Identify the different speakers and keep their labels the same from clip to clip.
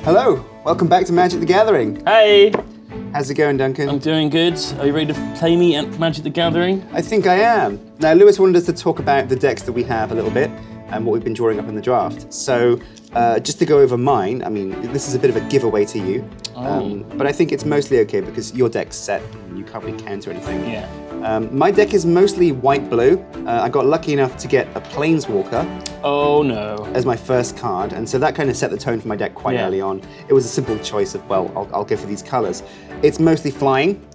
Speaker 1: Hello, welcome back to Magic the Gathering.
Speaker 2: Hey!
Speaker 1: How's it going, Duncan?
Speaker 2: I'm doing good. Are you ready to play me at Magic the Gathering?
Speaker 1: I think I am. Now, Lewis wanted us to talk about the decks that we have a little bit and what we've been drawing up in the draft. So, just to go over mine, I mean, this is a bit of a giveaway to you. But I think it's mostly okay because your deck's set and you can't really counter anything.
Speaker 2: Yeah.
Speaker 1: My deck is mostly white-blue. I got lucky enough to get a Planeswalker
Speaker 2: Oh no.
Speaker 1: as my first card, and so that kind of set the tone for my deck quite early on. It was a simple choice of, well, I'll go for these colors. It's mostly flying,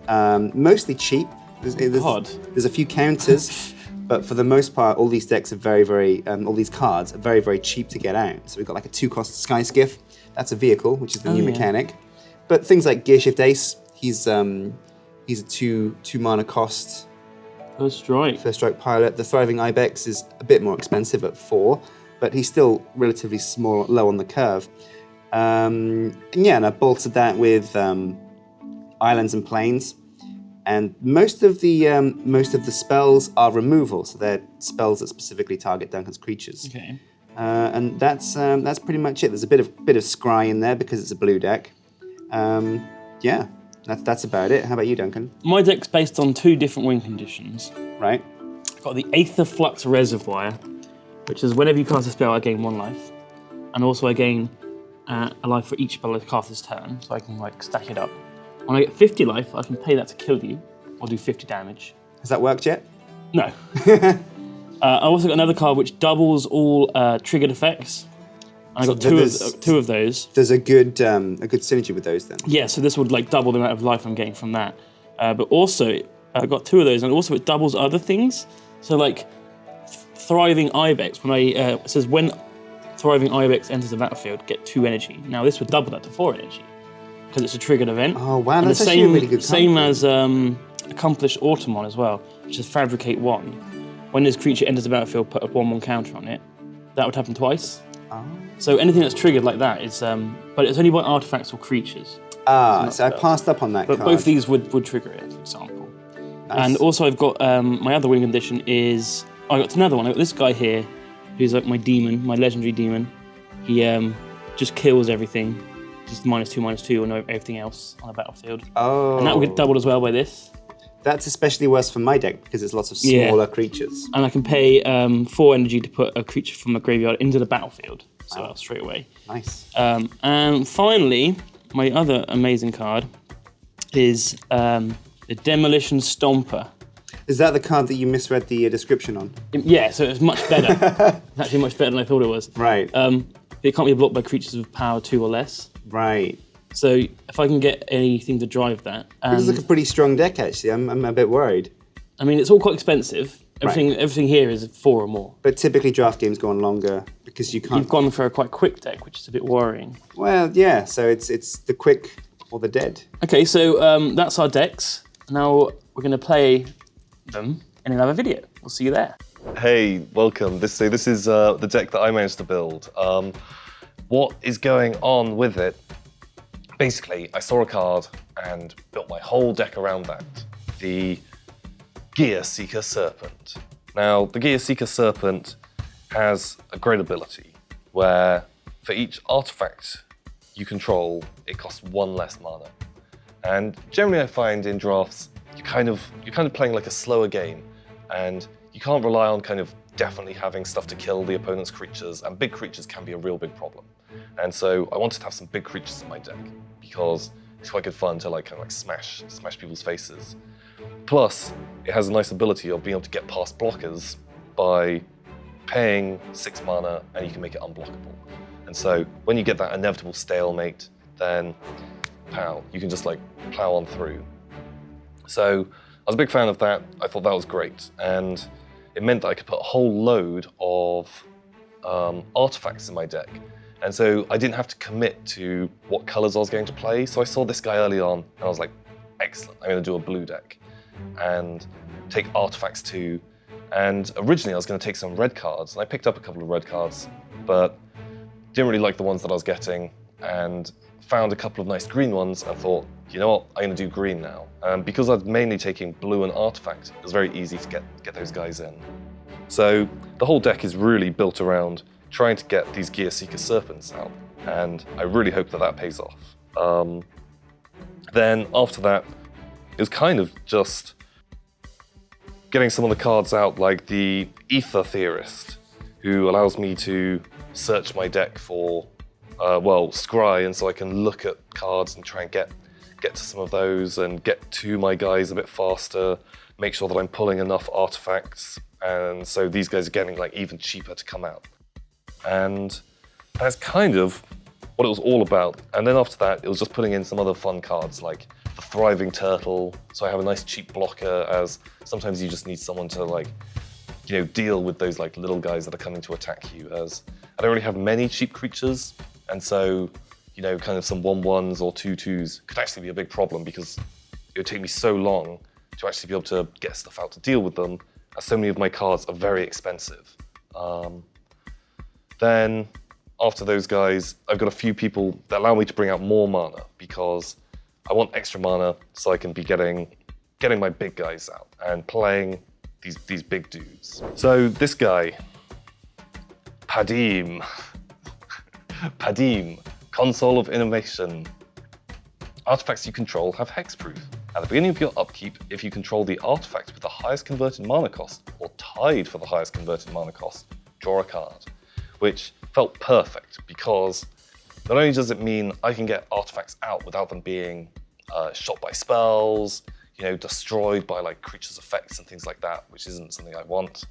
Speaker 1: mostly cheap. There's a few counters, but for the most part, all these decks are all these cards are very, very cheap to get out. So we've got like a 2-cost Sky Skiff. That's a vehicle, which is the new mechanic. But things like Gearshift Ace, he's a 2 mana cost.
Speaker 2: First strike
Speaker 1: Pilot. The Thriving Ibex is a bit more expensive at 4, but he's still relatively small, low on the curve. And I bolted that with islands and plains. And most of the spells are removal, so they're spells that specifically target Duncan's creatures.
Speaker 2: Okay.
Speaker 1: And that's pretty much it. There's a bit of scry in there because it's a blue deck. That's about it. How about you, Duncan?
Speaker 2: My deck's based on 2 different win conditions.
Speaker 1: Right.
Speaker 2: I've got the Aether Flux Reservoir, which is whenever you cast a spell, I gain 1 life. And also I gain a life for each spell I cast this turn, so I can stack it up. When I get 50 life, I can pay that to kill you, or do 50 damage.
Speaker 1: Has that worked yet?
Speaker 2: No. I also got another card which doubles all triggered effects. And I got two of those.
Speaker 1: There's a good synergy with those then. Yeah,
Speaker 2: so this would double the amount of life I'm getting from that. But also, I got 2 of those, and also it doubles other things. So Thriving Ibex, it says when Thriving Ibex enters the battlefield, get 2 energy. Now this would double that to 4 energy, because it's a triggered event.
Speaker 1: Oh wow, that's actually a really good card.
Speaker 2: Same as Accomplished Automon as well, which is Fabricate 1. When this creature enters the battlefield, put a 1/1 counter on it. That would happen twice.
Speaker 1: Oh.
Speaker 2: So anything that's triggered like that is, but it's only by artifacts or creatures.
Speaker 1: So I passed up on that card.
Speaker 2: But both these would trigger it, for example. Nice. And also I've got, my other win condition is, I got another one. I got this guy here, who's my demon, my legendary demon. He just kills everything. Just -2/-2 on everything else on the battlefield.
Speaker 1: Oh.
Speaker 2: And that will get doubled as well by this.
Speaker 1: That's especially worse for my deck because it's lots of smaller creatures.
Speaker 2: And I can pay 4 energy to put a creature from the graveyard into the battlefield. So straight away.
Speaker 1: Nice.
Speaker 2: And finally, my other amazing card is the Demolition Stomper.
Speaker 1: Is that the card that you misread the description on?
Speaker 2: Yeah, so it's much better. It's actually much better than I thought it was.
Speaker 1: Right.
Speaker 2: It can't be blocked by creatures with power 2 or less.
Speaker 1: Right.
Speaker 2: So if I can get anything to drive that,
Speaker 1: this is like a pretty strong deck actually. I'm a bit worried.
Speaker 2: I mean, it's all quite expensive. Everything here is 4 or more.
Speaker 1: But typically draft games go on longer because you can't.
Speaker 2: You've gone for a quite quick deck, which is a bit worrying.
Speaker 1: Well, yeah. So it's the quick or the dead.
Speaker 2: Okay, so that's our decks. Now we're going to play them in another video. We'll see you there.
Speaker 3: Hey, welcome. This is the deck that I managed to build. What is going on with it? Basically, I saw a card and built my whole deck around that. The Gear Seeker Serpent. Now, the Gear Seeker Serpent has a great ability where for each artifact you control, it costs 1 less mana. And generally I find in drafts, you're kind of playing like a slower game, and you can't rely on definitely having stuff to kill the opponent's creatures, and big creatures can be a real big problem. And so I wanted to have some big creatures in my deck because it's quite good fun to smash people's faces. Plus, it has a nice ability of being able to get past blockers by paying 6 mana and you can make it unblockable. And so when you get that inevitable stalemate, then pow, you can just plow on through. So I was a big fan of that. I thought that was great. And it meant that I could put a whole load of artifacts in my deck. And so I didn't have to commit to what colors I was going to play. So I saw this guy early on and I was like, excellent, I'm going to do a blue deck and take artifacts too. And originally I was going to take some red cards, and I picked up a couple of red cards, but didn't really like the ones that I was getting, and found a couple of nice green ones and thought, you know what, I'm going to do green now. Because I was mainly taking blue and artifact, it was very easy to get those guys in. So the whole deck is really built around trying to get these Gear Seeker Serpents out. and I really hope that pays off. Then after that, it was kind of just getting some of the cards out, like the Ether Theorist, who allows me to search my deck for, scry, and so I can look at cards and try and get to some of those and get to my guys a bit faster, make sure that I'm pulling enough artifacts, and so these guys are getting like even cheaper to come out. And that's kind of what it was all about. And then after that, it was just putting in some other fun cards like the Thriving Turtle, so I have a nice cheap blocker, as sometimes you just need someone to like, deal with those like little guys that are coming to attack you, as I don't really have many cheap creatures, and so, kind of some 1/1s or 2/2s could actually be a big problem, because it would take me so long to actually be able to get stuff out to deal with them, as so many of my cards are very expensive. Then after those guys, I've got a few people that allow me to bring out more mana, because I want extra mana so I can be getting my big guys out and playing these big dudes. So this guy, Padim, Console of Innovation. Artifacts you control have hexproof. At the beginning of your upkeep, if you control the artifact with the highest converted mana cost, or tied for the highest converted mana cost, draw a card. Which felt perfect, because not only does it mean I can get artifacts out without them being shot by spells, destroyed by like creatures' effects and things like that, which isn't something I want.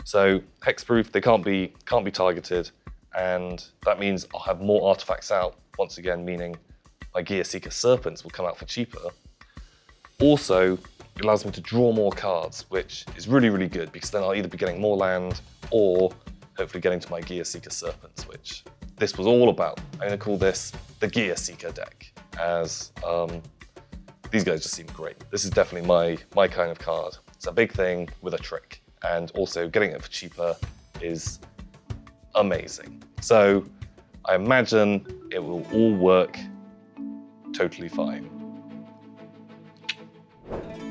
Speaker 3: So hexproof, they can't be targeted, and that means I'll have more artifacts out, once again meaning my Gear Seeker Serpents will come out for cheaper. Also, it allows me to draw more cards, which is really, really good, because then I'll either be getting more land or hopefully getting to my Gear Seeker Serpents, which this was all about. I'm going to call this the Gear Seeker deck, as these guys just seem great. This is definitely my kind of card. It's a big thing with a trick, and also getting it for cheaper is amazing. So I imagine it will all work totally fine.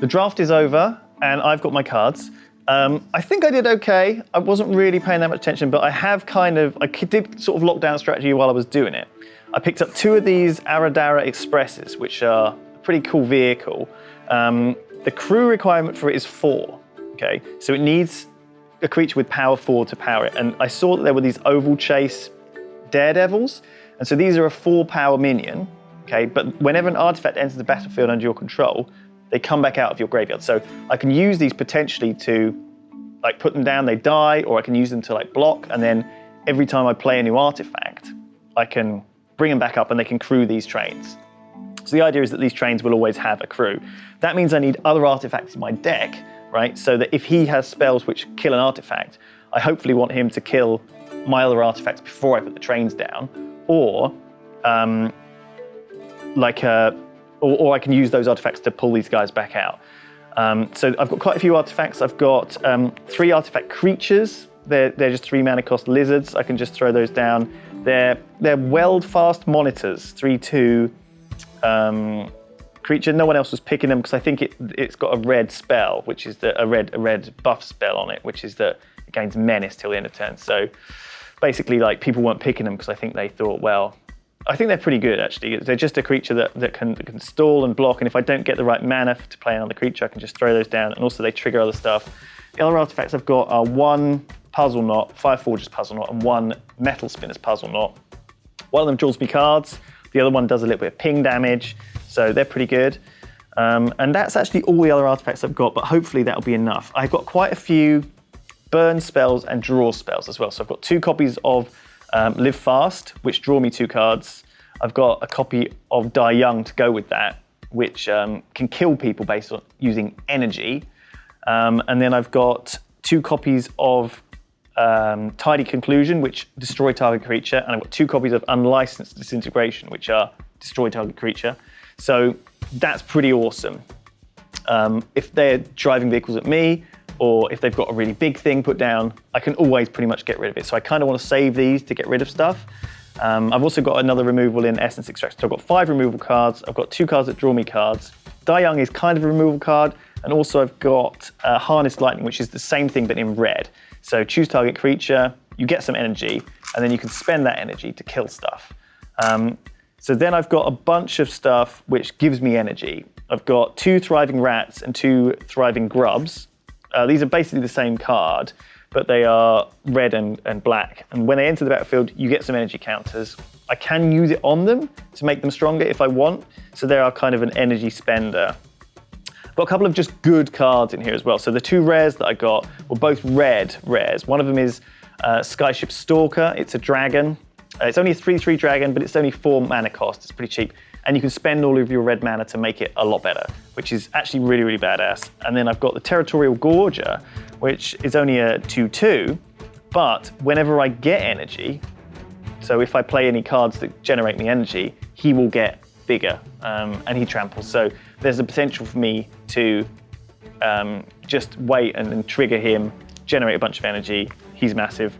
Speaker 4: The draft is over, and I've got my cards. I think I did okay. I wasn't really paying that much attention, but I did sort of lock down strategy while I was doing it. I picked up 2 of these Aradara Expresses, which are a pretty cool vehicle. The crew requirement for it is 4, okay? So it needs a creature with power 4 to power it. And I saw that there were these Oval Chase Daredevils, and so these are a 4-power minion, okay? But whenever an artifact enters the battlefield under your control, they come back out of your graveyard. So I can use these potentially to like put them down, they die, or I can use them to like block, and then every time I play a new artifact, I can bring them back up and they can crew these trains. So the idea is that these trains will always have a crew. That means I need other artifacts in my deck, right? So that if he has spells which kill an artifact, I hopefully want him to kill my other artifacts before I put the trains down, or or I can use those artifacts to pull these guys back out. So I've got quite a few artifacts. I've got 3 artifact creatures. They're just 3 mana cost lizards. I can just throw those down. They're Weld Fast Monitors, 3/2 creature. No one else was picking them because I think it's got a red spell, which is a red buff spell on it, which is that it gains menace till the end of turn. So basically, like, people weren't picking them because I think they thought, well, I think they're pretty good, actually. They're just a creature that can stall and block, and if I don't get the right mana to play another creature, I can just throw those down, and also they trigger other stuff. The other artifacts I've got are 1 Puzzle Knot, 5 Forges Puzzle Knot, and 1 Metal Spinners Puzzle Knot. One of them draws me cards, the other one does a little bit of ping damage, so they're pretty good. And that's actually all the other artifacts I've got, but hopefully that'll be enough. I've got quite a few burn spells and draw spells as well. So I've got 2 copies of Live Fast, which draw me 2 cards. I've got a copy of Die Young to go with that, which can kill people based on using energy. And then I've got 2 copies of Tidy Conclusion, which destroy target creature, and I've got 2 copies of Unlicensed Disintegration, which are destroy target creature. So that's pretty awesome. If they're driving vehicles at me, or if they've got a really big thing put down, I can always pretty much get rid of it. So I kind of want to save these to get rid of stuff. I've also got another removal in Essence Extraction. So I've got 5 removal cards. I've got 2 cards that draw me cards. Die Young is kind of a removal card. And also I've got Harnessed Lightning, which is the same thing but in red. So choose target creature, you get some energy, and then you can spend that energy to kill stuff. So then I've got a bunch of stuff which gives me energy. I've got 2 thriving rats and 2 thriving grubs. These are basically the same card, but they are red and black. And when they enter the battlefield, you get some energy counters. I can use it on them to make them stronger if I want. So they are kind of an energy spender. I've got a couple of just good cards in here as well. So the 2 rares that I got were both red rares. One of them is Skyship Stalker. It's a dragon. It's only a 3/3 dragon, but it's only 4 mana cost. It's pretty cheap. And you can spend all of your red mana to make it a lot better, which is actually really, really badass. And then I've got the Territorial Gorger, which is only a 2/2, but whenever I get energy, so if I play any cards that generate me energy, he will get bigger, and he tramples. So there's a potential for me to just wait and then trigger him, generate a bunch of energy. He's massive.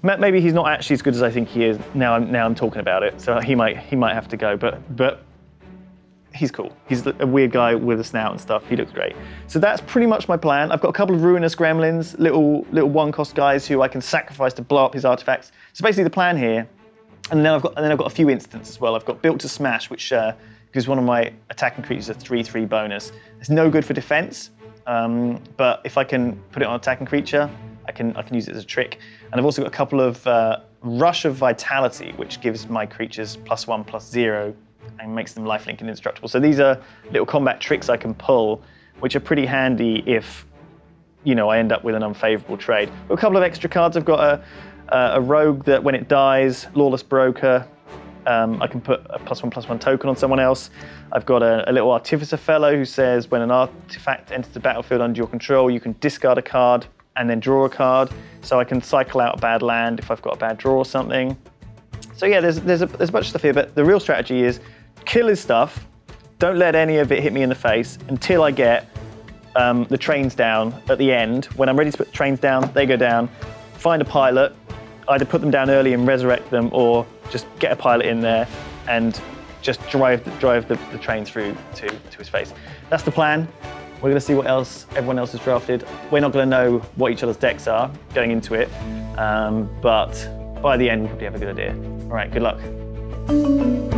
Speaker 4: Maybe he's not actually as good as I think he is. Now I'm talking about it, so he might have to go. But he's cool. He's a weird guy with a snout and stuff. He looks great. So that's pretty much my plan. I've got a couple of ruinous gremlins, little 1-cost guys who I can sacrifice to blow up his artifacts. So basically the plan here, and then I've got a few instants as well. I've got Built to Smash, which gives one of my attacking creatures a 3/3 bonus. It's no good for defense, but if I can put it on attacking creature, I can use it as a trick. And I've also got a couple of Rush of Vitality, which gives my creatures +1/+0 and makes them lifelink and indestructible. So these are little combat tricks I can pull, which are pretty handy if I end up with an unfavorable trade. Got a couple of extra cards. I've got a rogue that when it dies, Lawless Broker, I can put a +1/+1 token on someone else. I've got a little Artificer fellow who says when an artifact enters the battlefield under your control, you can discard a card and then draw a card. So I can cycle out a bad land if I've got a bad draw or something. So yeah, there's a bunch of stuff here, but the real strategy is kill his stuff, don't let any of it hit me in the face until I get the trains down at the end. When I'm ready to put the trains down, they go down. Find a pilot, either put them down early and resurrect them, or just get a pilot in there and just drive the train through to his face. That's the plan. We're going to see what else everyone else has drafted. We're not going to know what each other's decks are going into it, but by the end we'll probably have a good idea. All right, good luck.